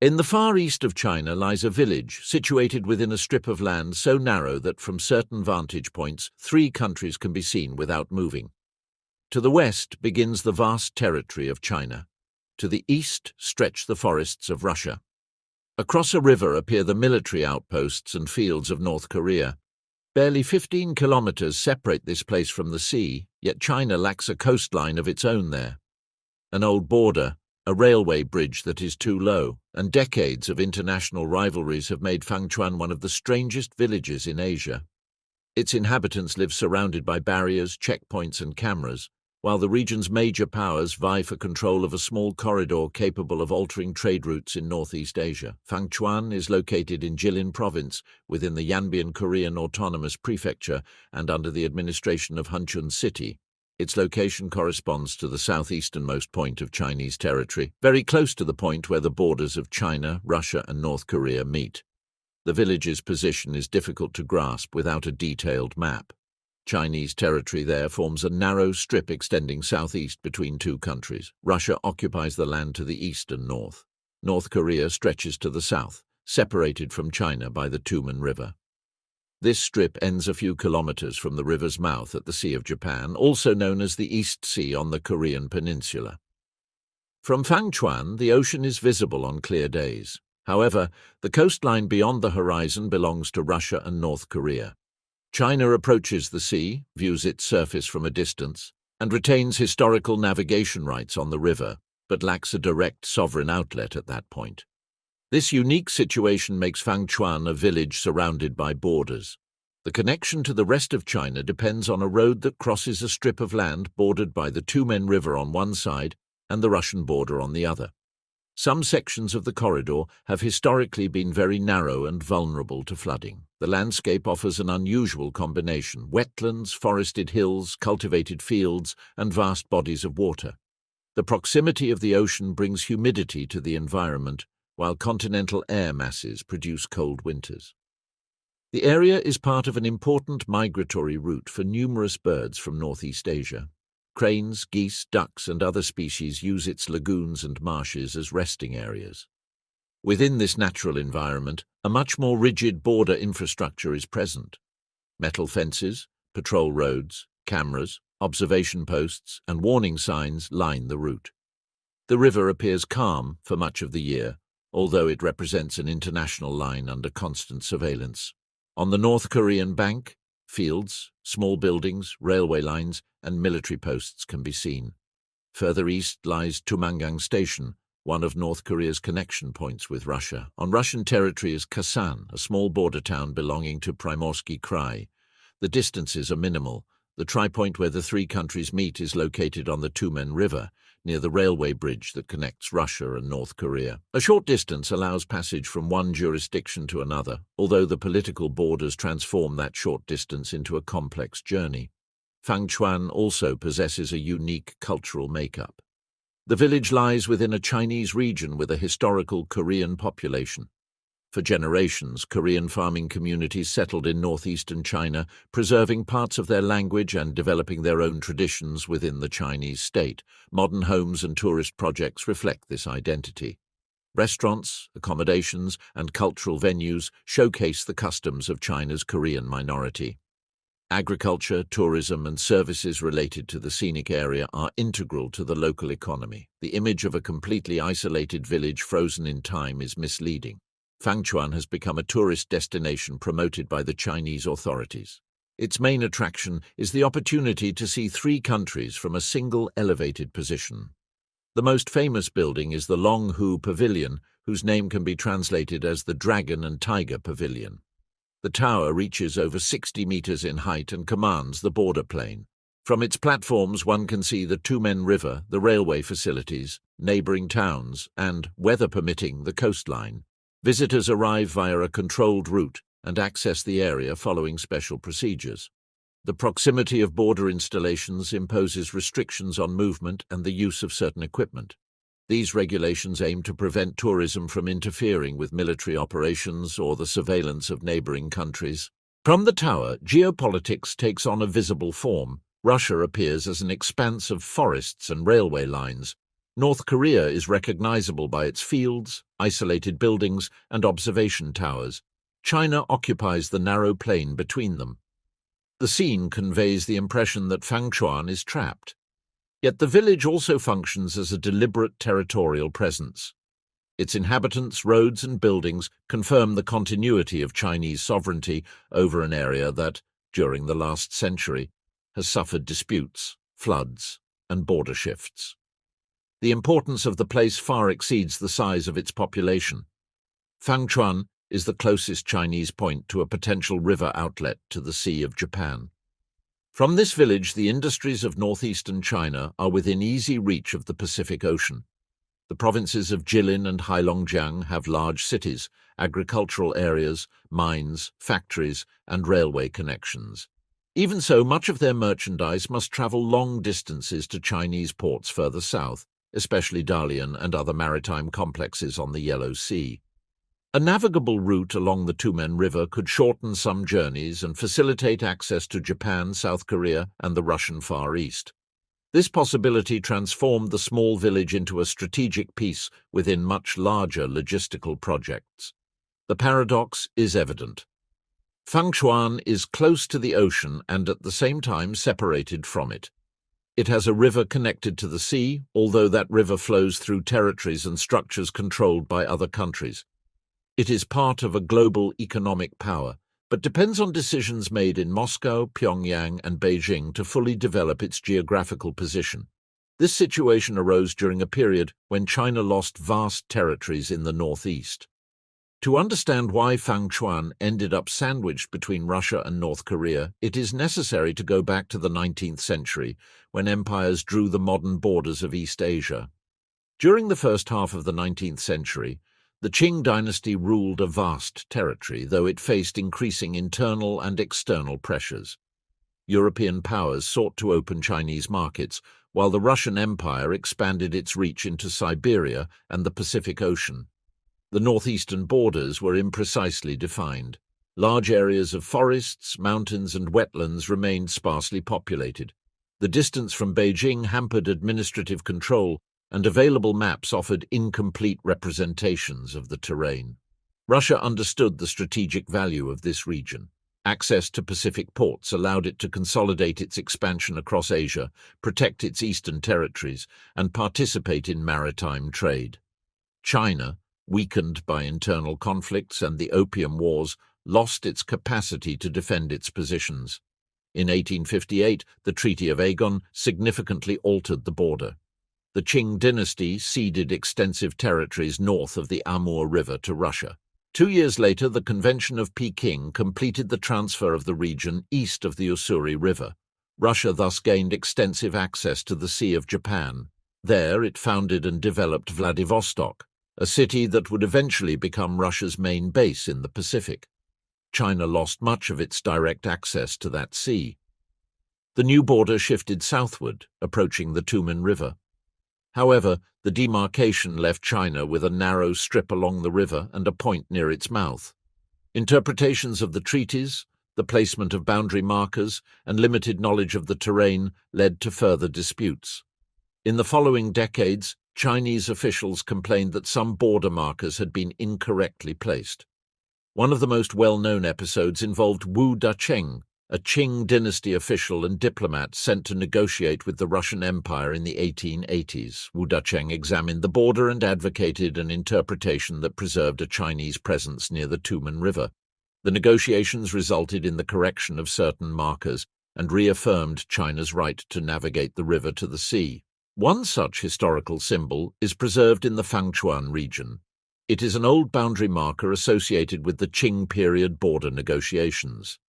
In the far east of China lies a village situated within a strip of land so narrow that from certain vantage points 3 countries can be seen without moving. To the west begins the vast territory of China. To the east stretch the forests of Russia. Across a river appear the military outposts and fields of North Korea. Barely 15 kilometers separate this place from the sea, yet China lacks a coastline of its own there. An old border, a railway bridge that is too low, and decades of international rivalries have made Fangchuan one of the strangest villages in Asia. Its inhabitants live surrounded by barriers, checkpoints and cameras, while the region's major powers vie for control of a small corridor capable of altering trade routes in Northeast Asia. Fangchuan is located in Jilin province within the Yanbian Korean Autonomous Prefecture and under the administration of Fangchuan City. Its location corresponds to the southeasternmost point of Chinese territory, very close to the point where the borders of China, Russia and North Korea meet. The village's position is difficult to grasp without a detailed map. Chinese territory there forms a narrow strip extending southeast between 2 countries. Russia occupies the land to the east and north. North Korea stretches to the south, separated from China by the Tumen River. This strip ends a few kilometers from the river's mouth at the Sea of Japan, also known as the East Sea on the Korean peninsula. From Fangchuan, the ocean is visible on clear days. However, the coastline beyond the horizon belongs to Russia and North Korea. China approaches the sea, views its surface from a distance, and retains historical navigation rights on the river, but lacks a direct sovereign outlet at that point. This unique situation makes Fangchuan a village surrounded by borders. The connection to the rest of China depends on a road that crosses a strip of land bordered by the Tumen River on one side and the Russian border on the other. Some sections of the corridor have historically been very narrow and vulnerable to flooding. The landscape offers an unusual combination: wetlands, forested hills, cultivated fields, and vast bodies of water. The proximity of the ocean brings humidity to the environment, while continental air masses produce cold winters. The area is part of an important migratory route for numerous birds from Northeast Asia. Cranes, geese, ducks and other species use its lagoons and marshes as resting areas. Within this natural environment, a much more rigid border infrastructure is present. Metal fences, patrol roads, cameras, observation posts and warning signs line the route. The river appears calm for much of the year, although it represents an international line under constant surveillance. On the North Korean bank, fields, small buildings, railway lines, and military posts can be seen. Further east lies Tumangang Station, one of North Korea's connection points with Russia. On Russian territory is Kasan, a small border town belonging to Primorsky Krai. The distances are minimal. The tripoint where the 3 countries meet is located on the Tumen River, near the railway bridge that connects Russia and North Korea. A short distance allows passage from one jurisdiction to another, although the political borders transform that short distance into a complex journey. Fangchuan also possesses a unique cultural makeup. The village lies within a Chinese region with a historical Korean population. For generations, Korean farming communities settled in northeastern China, preserving parts of their language and developing their own traditions within the Chinese state. Modern homes and tourist projects reflect this identity. Restaurants, accommodations, and cultural venues showcase the customs of China's Korean minority. Agriculture, tourism, and services related to the scenic area are integral to the local economy. The image of a completely isolated village frozen in time is misleading. Fangchuan has become a tourist destination promoted by the Chinese authorities. Its main attraction is the opportunity to see 3 countries from a single elevated position. The most famous building is the Long Hu Pavilion, whose name can be translated as the Dragon and Tiger Pavilion. The tower reaches over 60 meters in height and commands the border plain. From its platforms one can see the Tumen River, the railway facilities, neighboring towns, and, weather permitting, the coastline. Visitors arrive via a controlled route and access the area following special procedures. The proximity of border installations imposes restrictions on movement and the use of certain equipment. These regulations aim to prevent tourism from interfering with military operations or the surveillance of neighboring countries. From the tower, geopolitics takes on a visible form. Russia appears as an expanse of forests and railway lines. North Korea is recognizable by its fields, isolated buildings, and observation towers. China occupies the narrow plain between them. The scene conveys the impression that Fangchuan is trapped. Yet the village also functions as a deliberate territorial presence. Its inhabitants, roads, and buildings confirm the continuity of Chinese sovereignty over an area that, during the last century, has suffered disputes, floods, and border shifts. The importance of the place far exceeds the size of its population. Fangchuan is the closest Chinese point to a potential river outlet to the Sea of Japan. From this village, the industries of northeastern China are within easy reach of the Pacific Ocean. The provinces of Jilin and Heilongjiang have large cities, agricultural areas, mines, factories, and railway connections. Even so, much of their merchandise must travel long distances to Chinese ports further south, especially Dalian and other maritime complexes on the Yellow Sea. A navigable route along the Tumen River could shorten some journeys and facilitate access to Japan, South Korea, and the Russian Far East. This possibility transformed the small village into a strategic piece within much larger logistical projects. The paradox is evident. Fangchuan is close to the ocean and at the same time separated from it. It has a river connected to the sea, although that river flows through territories and structures controlled by other countries. It is part of a global economic power, but depends on decisions made in Moscow, Pyongyang, and Beijing to fully develop its geographical position. This situation arose during a period when China lost vast territories in the northeast. To understand why Fangchuan ended up sandwiched between Russia and North Korea, it is necessary to go back to the 19th century, when empires drew the modern borders of East Asia. During the first half of the 19th century, the Qing dynasty ruled a vast territory, though it faced increasing internal and external pressures. European powers sought to open Chinese markets, while the Russian Empire expanded its reach into Siberia and the Pacific Ocean. The northeastern borders were imprecisely defined. Large areas of forests, mountains, and wetlands remained sparsely populated. The distance from Beijing hampered administrative control, and available maps offered incomplete representations of the terrain. Russia understood the strategic value of this region. Access to Pacific ports allowed it to consolidate its expansion across Asia, protect its eastern territories, and participate in maritime trade. China, weakened by internal conflicts and the Opium Wars, lost its capacity to defend its positions. In 1858, the Treaty of Agon significantly altered the border. The Qing dynasty ceded extensive territories north of the Amur River to Russia. 2 years later, the Convention of Peking completed the transfer of the region east of the Ussuri River. Russia thus gained extensive access to the Sea of Japan. There it founded and developed Vladivostok, a city that would eventually become Russia's main base in the Pacific. China lost much of its direct access to that sea. The new border shifted southward, approaching the Tumen River. However, the demarcation left China with a narrow strip along the river and a point near its mouth. Interpretations of the treaties, the placement of boundary markers, and limited knowledge of the terrain led to further disputes. In the following decades, Chinese officials complained that some border markers had been incorrectly placed. One of the most well-known episodes involved Wu Dacheng, a Qing dynasty official and diplomat sent to negotiate with the Russian Empire in the 1880s. Wu Dacheng examined the border and advocated an interpretation that preserved a Chinese presence near the Tumen River. The negotiations resulted in the correction of certain markers and reaffirmed China's right to navigate the river to the sea. One such historical symbol is preserved in the Fangchuan region. It is an old boundary marker associated with the Qing period border negotiations.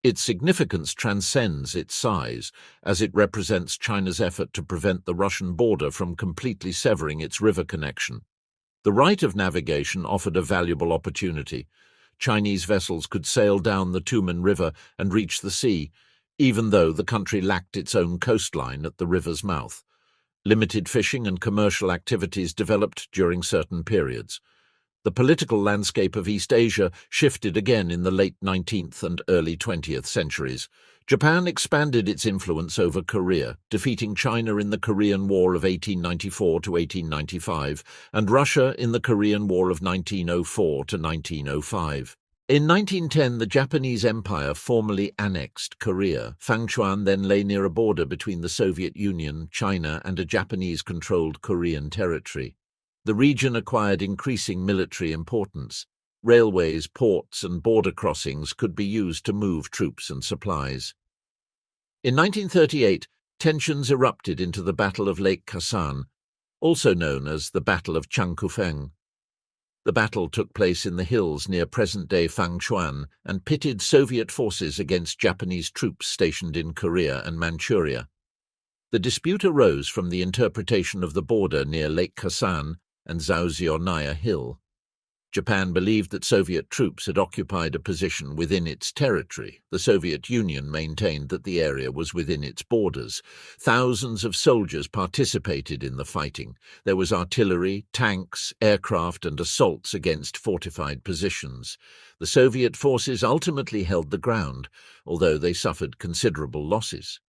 Its significance transcends its size, as it represents China's effort to prevent the Russian border from completely severing its river connection. The right of navigation offered a valuable opportunity. Chinese vessels could sail down the Tumen River and reach the sea, even though the country lacked its own coastline at the river's mouth. Limited fishing and commercial activities developed during certain periods. The political landscape of East Asia shifted again in the late 19th and early 20th centuries. Japan expanded its influence over Korea, defeating China in the Korean War of 1894 to 1895 and Russia in the Korean War of 1904 to 1905. In 1910, the Japanese Empire formally annexed Korea. Fangchuan then lay near a border between the Soviet Union, China, and a Japanese-controlled Korean territory. The region acquired increasing military importance. Railways, ports, and border crossings could be used to move troops and supplies. In 1938, tensions erupted into the Battle of Lake Khasan, also known as the Battle of Changkufeng. The battle took place in the hills near present-day Fangchuan and pitted Soviet forces against Japanese troops stationed in Korea and Manchuria. The dispute arose from the interpretation of the border near Lake Khasan and Zaoziornaya Hill. Japan believed that Soviet troops had occupied a position within its territory. The Soviet Union maintained that the area was within its borders. Thousands of soldiers participated in the fighting. There was artillery, tanks, aircraft, and assaults against fortified positions. The Soviet forces ultimately held the ground, although they suffered considerable losses.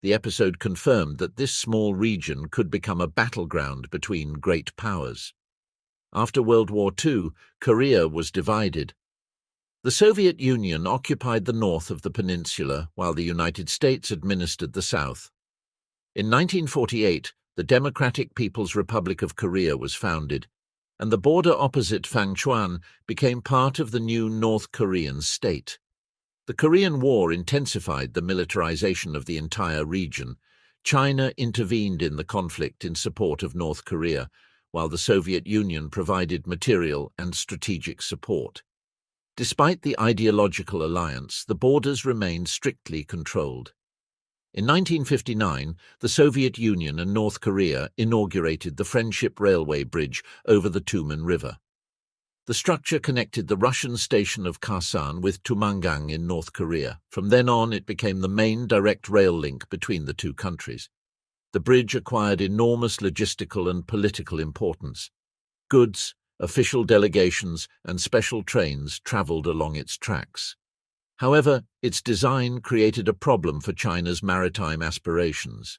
The episode confirmed that this small region could become a battleground between great powers. After World War II, Korea was divided. The Soviet Union occupied the north of the peninsula, while the United States administered the south. In 1948, the Democratic People's Republic of Korea was founded, and the border opposite Fangchuan became part of the new North Korean state. The Korean War intensified the militarization of the entire region. China intervened in the conflict in support of North Korea, while the Soviet Union provided material and strategic support. Despite the ideological alliance, the borders remained strictly controlled. In 1959, the Soviet Union and North Korea inaugurated the Friendship Railway Bridge over the Tumen River. The structure connected the Russian station of Khasan with Tumangang in North Korea. From then on, it became the main direct rail link between the two countries. The bridge acquired enormous logistical and political importance. Goods, official delegations, and special trains traveled along its tracks. However, its design created a problem for China's maritime aspirations.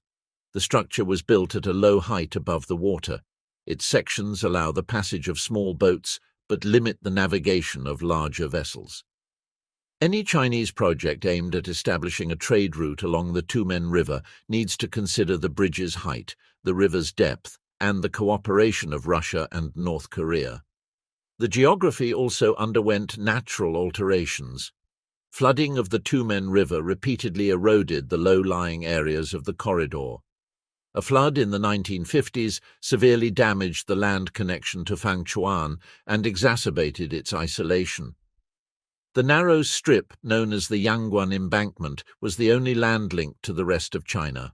The structure was built at a low height above the water. Its sections allow the passage of small boats, but limit the navigation of larger vessels. Any Chinese project aimed at establishing a trade route along the Tumen River needs to consider the bridge's height, the river's depth, and the cooperation of Russia and North Korea. The geography also underwent natural alterations. Flooding of the Tumen River repeatedly eroded the low-lying areas of the corridor. A flood in the 1950s severely damaged the land connection to Fangchuan and exacerbated its isolation. The narrow strip known as the Yangguan Embankment was the only land link to the rest of China.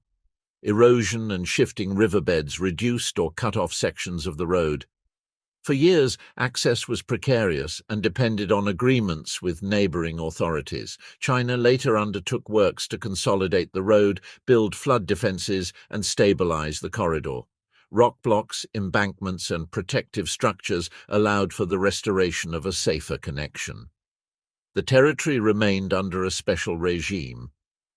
Erosion and shifting riverbeds reduced or cut off sections of the road. For years, access was precarious and depended on agreements with neighboring authorities. China later undertook works to consolidate the road, build flood defenses, and stabilize the corridor. Rock blocks, embankments, and protective structures allowed for the restoration of a safer connection. The territory remained under a special regime.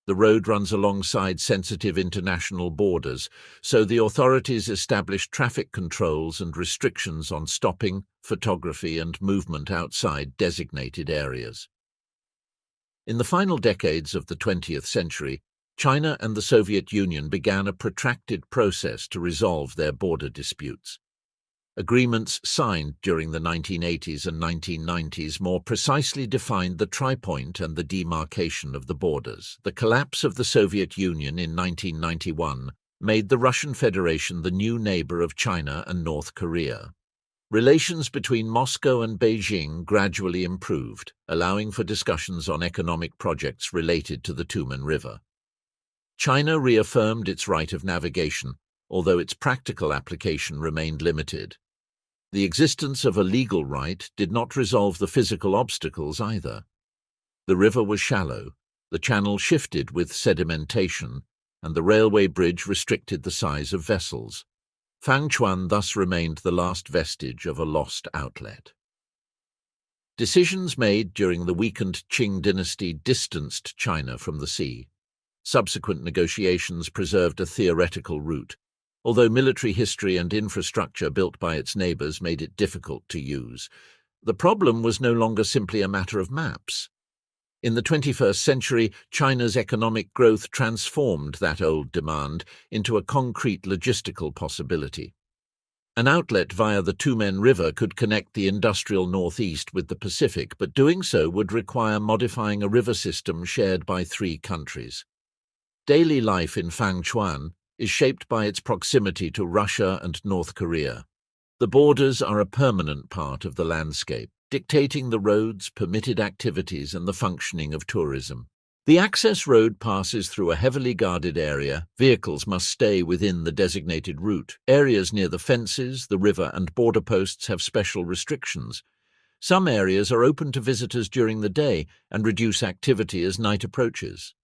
The road runs alongside sensitive international borders, so the authorities established traffic controls and restrictions on stopping, photography, and movement outside designated areas. In the final decades of the 20th century, China and the Soviet Union began a protracted process to resolve their border disputes. Agreements signed during the 1980s and 1990s more precisely defined the tripoint and the demarcation of the borders. The collapse of the Soviet Union in 1991 made the Russian Federation the new neighbor of China and North Korea. Relations between Moscow and Beijing gradually improved, allowing for discussions on economic projects related to the Tumen River. China reaffirmed its right of navigation, although its practical application remained limited. The existence of a legal right did not resolve the physical obstacles either. The river was shallow, the channel shifted with sedimentation, and the railway bridge restricted the size of vessels. Fangchuan thus remained the last vestige of a lost outlet. Decisions made during the weakened Qing dynasty distanced China from the sea. Subsequent negotiations preserved a theoretical route, although military history and infrastructure built by its neighbours made it difficult to use. The problem was no longer simply a matter of maps. In the 21st century, China's economic growth transformed that old demand into a concrete logistical possibility. An outlet via the Tumen River could connect the industrial northeast with the Pacific, but doing so would require modifying a river system shared by 3 countries. Daily life in Fangchuan is shaped by its proximity to Russia and North Korea. The borders are a permanent part of the landscape, dictating the roads, permitted activities, and the functioning of tourism. The access road passes through a heavily guarded area. Vehicles must stay within the designated route. Areas near the fences, the river, and border posts have special restrictions. Some areas are open to visitors during the day and reduce activity as night approaches.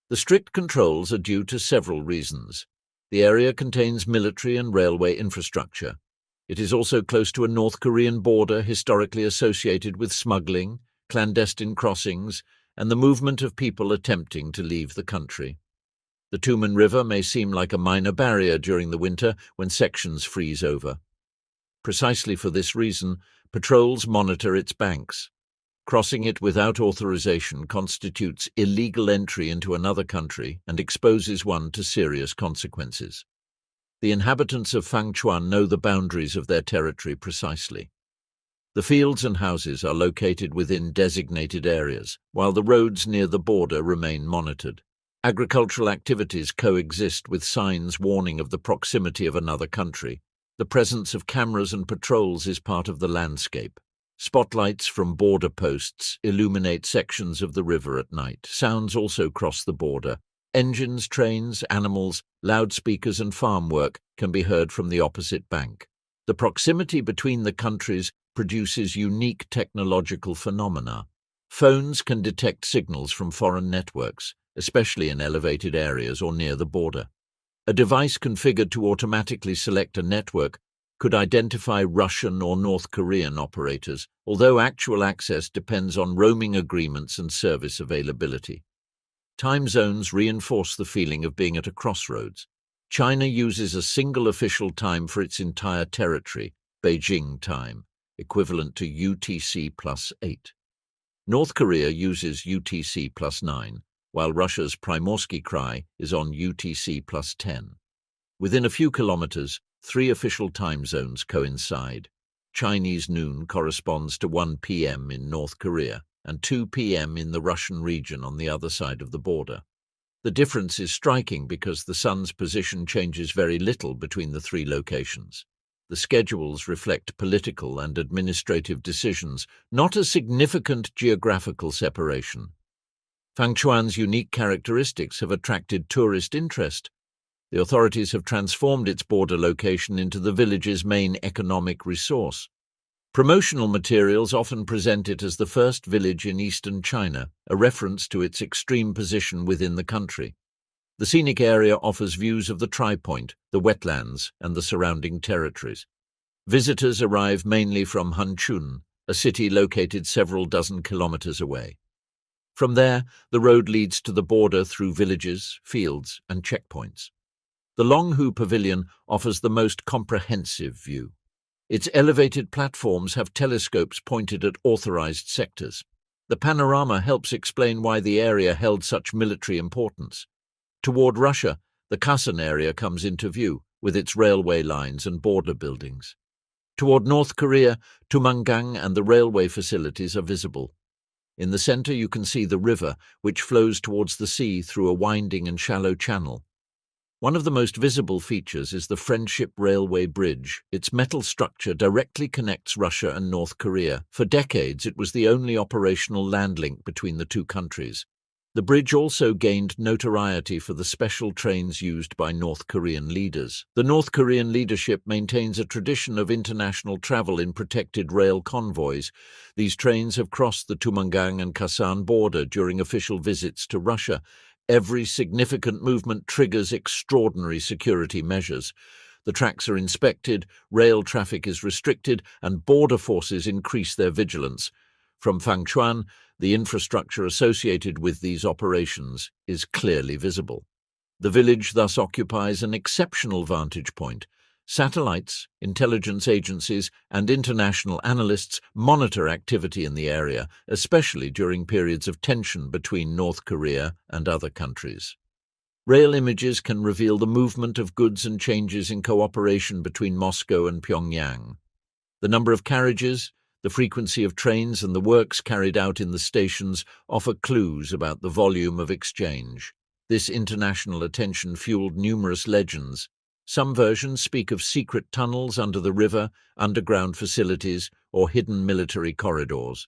The strict controls are due to several reasons. The area contains military and railway infrastructure. It is also close to a North Korean border historically associated with smuggling, clandestine crossings, and the movement of people attempting to leave the country. The Tumen River may seem like a minor barrier during the winter when sections freeze over. Precisely for this reason, patrols monitor its banks. Crossing it without authorization constitutes illegal entry into another country and exposes one to serious consequences. The inhabitants of Fangchuan know the boundaries of their territory precisely. The fields and houses are located within designated areas, while the roads near the border remain monitored. Agricultural activities coexist with signs warning of the proximity of another country. The presence of cameras and patrols is part of the landscape. Spotlights from border posts illuminate sections of the river at night. Sounds also cross the border. Engines, trains, animals, loudspeakers, and farm work can be heard from the opposite bank. The proximity between the countries produces unique technological phenomena. Phones can detect signals from foreign networks, especially in elevated areas or near the border. A device configured to automatically select a network could identify Russian or North Korean operators, although actual access depends on roaming agreements and service availability. Time zones reinforce the feeling of being at a crossroads. China uses a single official time for its entire territory, Beijing time, equivalent to UTC+8. North Korea uses UTC+9, while Russia's Primorsky Krai is on UTC+10. Within a few kilometers, 3 official time zones coincide. Chinese noon corresponds to 1 p.m. in North Korea and 2 p.m. in the Russian region on the other side of the border. The difference is striking because the sun's position changes very little between the 3 locations. The schedules reflect political and administrative decisions, not a significant geographical separation. Fangchuan's unique characteristics have attracted tourist interest. The authorities have transformed its border location into the village's main economic resource. Promotional materials often present it as the first village in eastern China, a reference to its extreme position within the country. The scenic area offers views of the Tri-Point, the wetlands, and the surrounding territories. Visitors arrive mainly from Fangchuan, a city located several dozen kilometers away. From there, the road leads to the border through villages, fields, and checkpoints. The Longhu Pavilion offers the most comprehensive view. Its elevated platforms have telescopes pointed at authorized sectors. The panorama helps explain why the area held such military importance. Toward Russia, the Kherson area comes into view, with its railway lines and border buildings. Toward North Korea, Tumangang and the railway facilities are visible. In the center you can see the river, which flows towards the sea through a winding and shallow channel. One of the most visible features is the Friendship Railway Bridge. Its metal structure directly connects Russia and North Korea. For decades, it was the only operational land link between the 2 countries. The bridge also gained notoriety for the special trains used by North Korean leaders. The North Korean leadership maintains a tradition of international travel in protected rail convoys. These trains have crossed the Tumangang and Kherson border during official visits to Russia. Every significant movement triggers extraordinary security measures. The tracks are inspected, rail traffic is restricted, and border forces increase their vigilance. From Fangchuan, the infrastructure associated with these operations is clearly visible. The village thus occupies an exceptional vantage point. Satellites, intelligence agencies, and international analysts monitor activity in the area, especially during periods of tension between North Korea and other countries. Rail images can reveal the movement of goods and changes in cooperation between Moscow and Pyongyang. The number of carriages, the frequency of trains, and the works carried out in the stations offer clues about the volume of exchange. This international attention fueled numerous legends. Some versions speak of secret tunnels under the river, underground facilities, or hidden military corridors.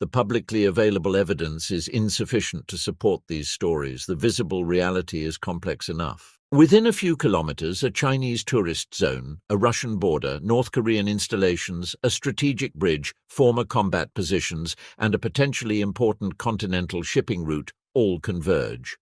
The publicly available evidence is insufficient to support these stories. The visible reality is complex enough. Within a few kilometers, a Chinese tourist zone, a Russian border, North Korean installations, a strategic bridge, former combat positions, and a potentially important continental shipping route all converge.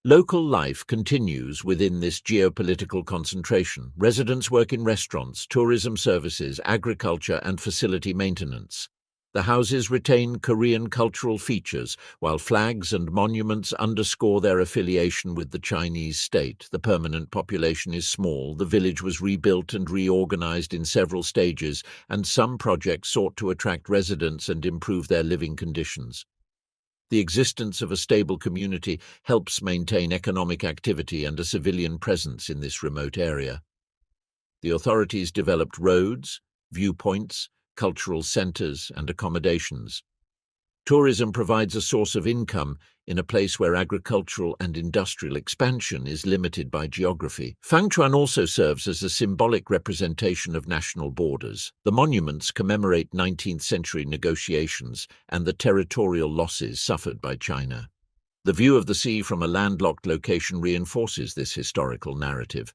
Local life continues within this geopolitical concentration. Residents work in restaurants, tourism services, agriculture, and facility maintenance. The houses retain Korean cultural features, while flags and monuments underscore their affiliation with the Chinese state. The permanent population is small. The village was rebuilt and reorganized in several stages, and some projects sought to attract residents and improve their living conditions. The existence of a stable community helps maintain economic activity and a civilian presence in this remote area. The authorities developed roads, viewpoints, cultural centers, and accommodations. Tourism provides a source of income in a place where agricultural and industrial expansion is limited by geography. Fangchuan also serves as a symbolic representation of national borders. The monuments commemorate 19th-century negotiations and the territorial losses suffered by China. The view of the sea from a landlocked location reinforces this historical narrative.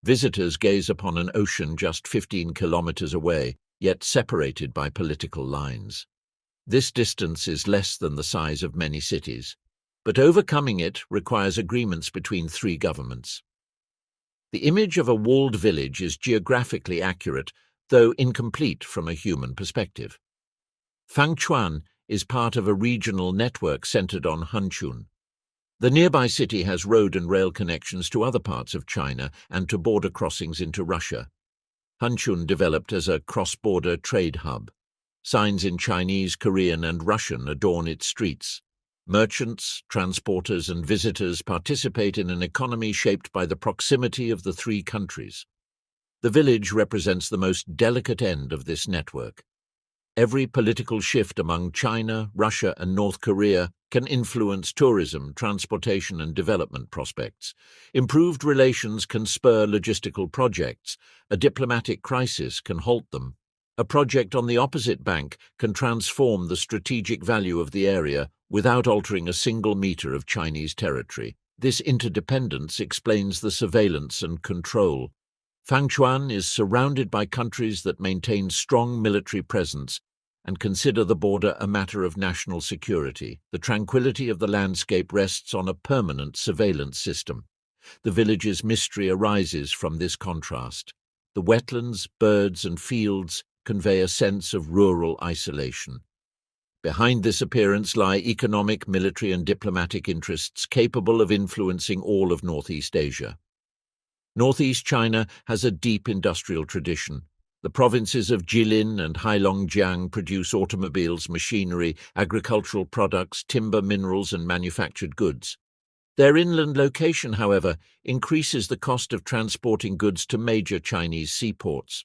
Visitors gaze upon an ocean just 15 kilometers away, yet separated by political lines. This distance is less than the size of many cities, but overcoming it requires agreements between three governments. The image of a walled village is geographically accurate, though incomplete from a human perspective. Fangchuan is part of a regional network centered on Fangchuan. The nearby city has road and rail connections to other parts of China and to border crossings into Russia. Fangchuan developed as a cross-border trade hub. Signs in Chinese, Korean, and Russian adorn its streets. Merchants, transporters, and visitors participate in an economy shaped by the proximity of the three countries. The village represents the most delicate end of this network. Every political shift among China, Russia, and North Korea can influence tourism, transportation, and development prospects. Improved relations can spur logistical projects. A diplomatic crisis can halt them. A project on the opposite bank can transform the strategic value of the area without altering a single meter of Chinese territory. This interdependence explains the surveillance and control. Fangchuan is surrounded by countries that maintain strong military presence and consider the border a matter of national security. The tranquility of the landscape rests on a permanent surveillance system. The village's mystery arises from this contrast. The wetlands, birds, and fields convey a sense of rural isolation. Behind this appearance lie economic, military, and diplomatic interests capable of influencing all of Northeast Asia. Northeast China has a deep industrial tradition. The provinces of Jilin and Heilongjiang produce automobiles, machinery, agricultural products, timber, minerals, and manufactured goods. Their inland location, however, increases the cost of transporting goods to major Chinese seaports.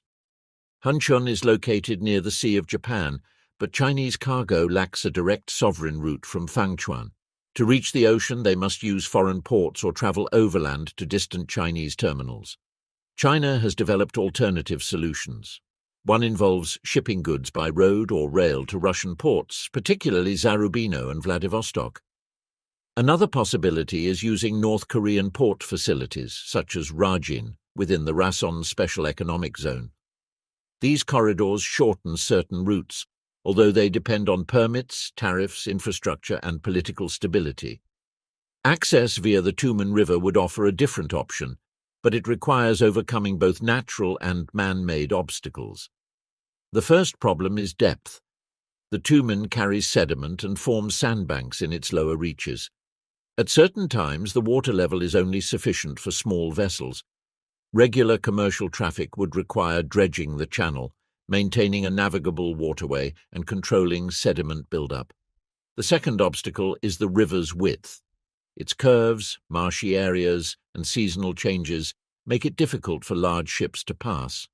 Fangchuan is located near the Sea of Japan, but Chinese cargo lacks a direct sovereign route from Fangchuan. To reach the ocean, they must use foreign ports or travel overland to distant Chinese terminals. China has developed alternative solutions. One involves shipping goods by road or rail to Russian ports, particularly Zarubino and Vladivostok. Another possibility is using North Korean port facilities, such as Rajin, within the Rason Special Economic Zone. These corridors shorten certain routes, although they depend on permits, tariffs, infrastructure, and political stability. Access via the Tumen River would offer a different option, but it requires overcoming both natural and man-made obstacles. The first problem is depth. The Tumen carries sediment and forms sandbanks in its lower reaches. At certain times, the water level is only sufficient for small vessels. Regular commercial traffic would require dredging the channel, maintaining a navigable waterway, and controlling sediment buildup. The second obstacle is the river's width. Its curves, marshy areas, and seasonal changes make it difficult for large ships to pass.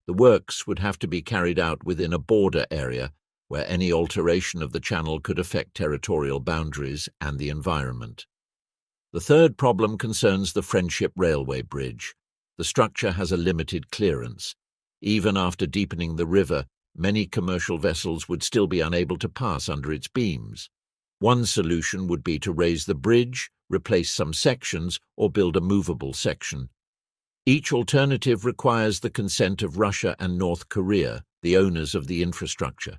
The works would have to be carried out within a border area, where any alteration of the channel could affect territorial boundaries and the environment. The third problem concerns the Friendship Railway Bridge. The structure has a limited clearance. Even after deepening the river, many commercial vessels would still be unable to pass under its beams. One solution would be to raise the bridge, replace some sections, or build a movable section. Each alternative requires the consent of Russia and North Korea, the owners of the infrastructure.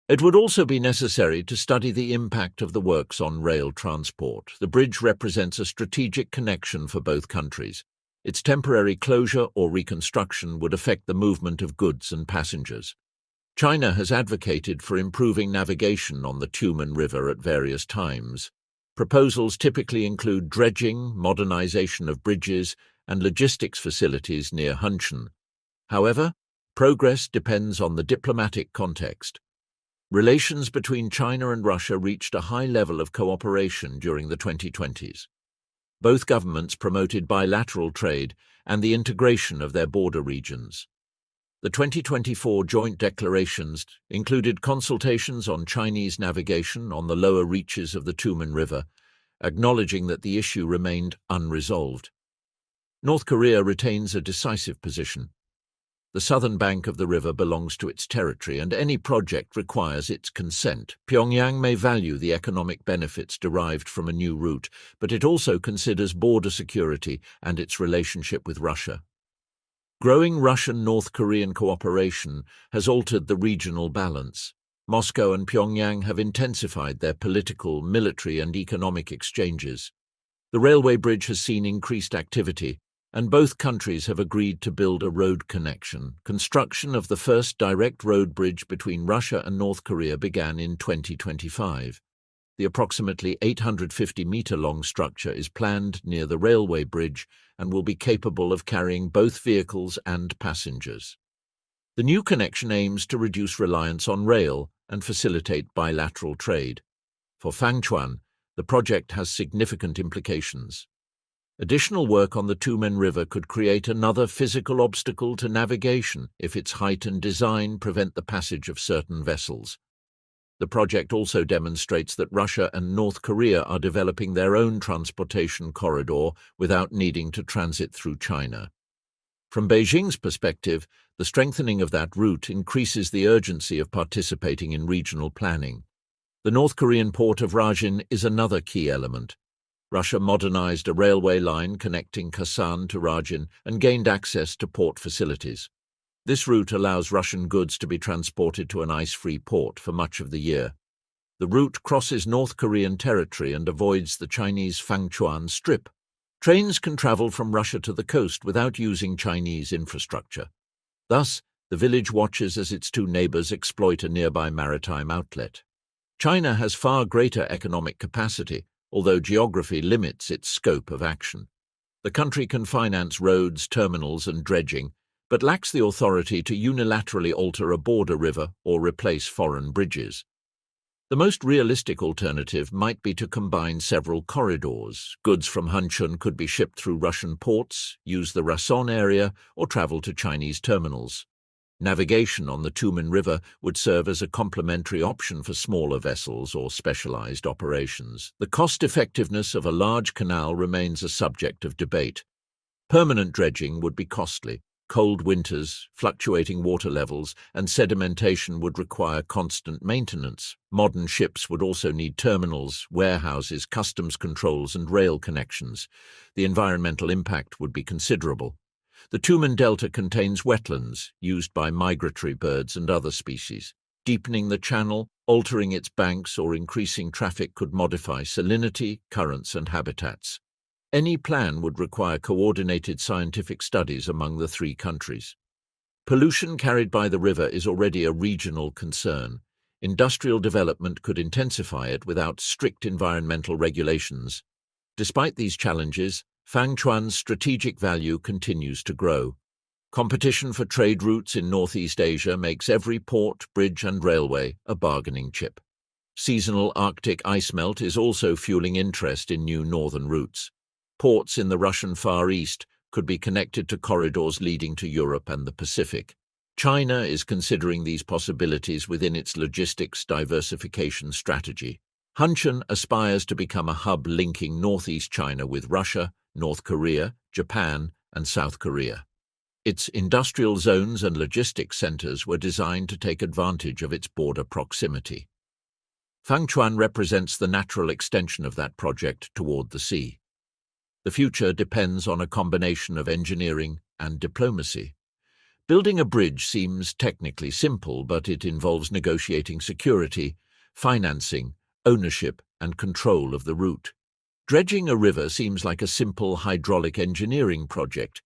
It would also be necessary to study the impact of the works on rail transport. The bridge represents a strategic connection for both countries. Its temporary closure or reconstruction would affect the movement of goods and passengers. China has advocated for improving navigation on the Tumen River at various times. Proposals typically include dredging, modernization of bridges, and logistics facilities near Fangchuan. However, progress depends on the diplomatic context. Relations between China and Russia reached a high level of cooperation during the 2020s. Both governments promoted bilateral trade and the integration of their border regions. The 2024 joint declarations included consultations on Chinese navigation on the lower reaches of the Tumen River, acknowledging that the issue remained unresolved. North Korea retains a decisive position. The southern bank of the river belongs to its territory, and any project requires its consent. Pyongyang may value the economic benefits derived from a new route, but it also considers border security and its relationship with Russia. Growing Russian-North Korean cooperation has altered the regional balance. Moscow and Pyongyang have intensified their political, military, and economic exchanges. The railway bridge has seen increased activity, and both countries have agreed to build a road connection. Construction of the first direct road bridge between Russia and North Korea began in 2025. The approximately 850-meter-long structure is planned near the railway bridge and will be capable of carrying both vehicles and passengers. The new connection aims to reduce reliance on rail and facilitate bilateral trade. For Fangchuan, the project has significant implications. Additional work on the Tumen River could create another physical obstacle to navigation if its height and design prevent the passage of certain vessels. The project also demonstrates that Russia and North Korea are developing their own transportation corridor without needing to transit through China. From Beijing's perspective, the strengthening of that route increases the urgency of participating in regional planning. The North Korean port of Rajin is another key element. Russia modernized a railway line connecting Kasan to Rajin and gained access to port facilities. This route allows Russian goods to be transported to an ice-free port for much of the year. The route crosses North Korean territory and avoids the Chinese Fangchuan Strip. Trains can travel from Russia to the coast without using Chinese infrastructure. Thus, the village watches as its two neighbors exploit a nearby maritime outlet. China has far greater economic capacity, although geography limits its scope of action. The country can finance roads, terminals, and dredging, but lacks the authority to unilaterally alter a border river or replace foreign bridges. The most realistic alternative might be to combine several corridors. Goods from Fangchuan could be shipped through Russian ports, use the Rason area, or travel to Chinese terminals. Navigation on the Tumen River would serve as a complementary option for smaller vessels or specialized operations. The cost-effectiveness of a large canal remains a subject of debate. Permanent dredging would be costly. Cold winters, fluctuating water levels, and sedimentation would require constant maintenance. Modern ships would also need terminals, warehouses, customs controls, and rail connections. The environmental impact would be considerable. The Tumen Delta contains wetlands used by migratory birds and other species. Deepening the channel, altering its banks, or increasing traffic could modify salinity, currents, and habitats. Any plan would require coordinated scientific studies among the three countries. Pollution carried by the river is already a regional concern. Industrial development could intensify it without strict environmental regulations. Despite these challenges, Fangchuan's strategic value continues to grow. Competition for trade routes in Northeast Asia makes every port, bridge and railway a bargaining chip. Seasonal Arctic ice melt is also fueling interest in new northern routes. Ports in the Russian Far East could be connected to corridors leading to Europe and the Pacific. China is considering these possibilities within its logistics diversification strategy. Fangchuan aspires to become a hub linking northeast China with Russia, North Korea, Japan, and South Korea. Its industrial zones and logistics centers were designed to take advantage of its border proximity. Fangchuan represents the natural extension of that project toward the sea. The future depends on a combination of engineering and diplomacy. Building a bridge seems technically simple, but it involves negotiating security, financing, ownership, and control of the route. Dredging a river seems like a simple hydraulic engineering project,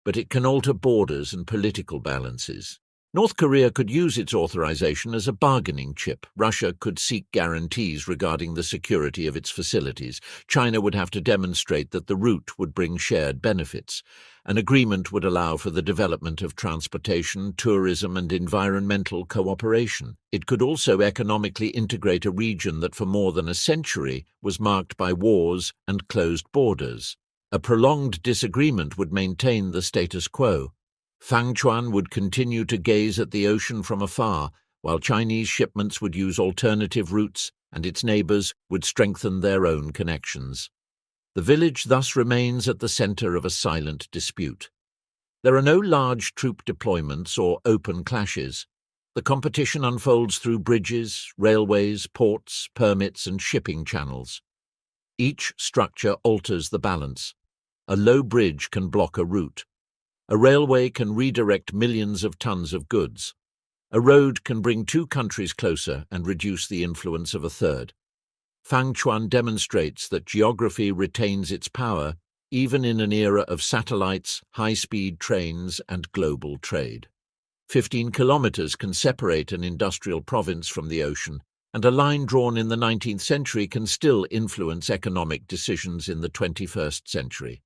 but it can alter borders and political balances. North Korea could use its authorization as a bargaining chip. Russia could seek guarantees regarding the security of its facilities. China would have to demonstrate that the route would bring shared benefits. An agreement would allow for the development of transportation, tourism, and environmental cooperation. It could also economically integrate a region that for more than a century was marked by wars and closed borders. A prolonged disagreement would maintain the status quo. Fangchuan would continue to gaze at the ocean from afar, while Chinese shipments would use alternative routes and its neighbors would strengthen their own connections. The village thus remains at the center of a silent dispute. There are no large troop deployments or open clashes. The competition unfolds through bridges, railways, ports, permits, and shipping channels. Each structure alters the balance. A low bridge can block a route. A railway can redirect millions of tons of goods. A road can bring two countries closer and reduce the influence of a third. Fangchuan demonstrates that geography retains its power even in an era of satellites, high-speed trains, and global trade. 15 kilometers can separate an industrial province from the ocean, and a line drawn in the 19th century can still influence economic decisions in the 21st century.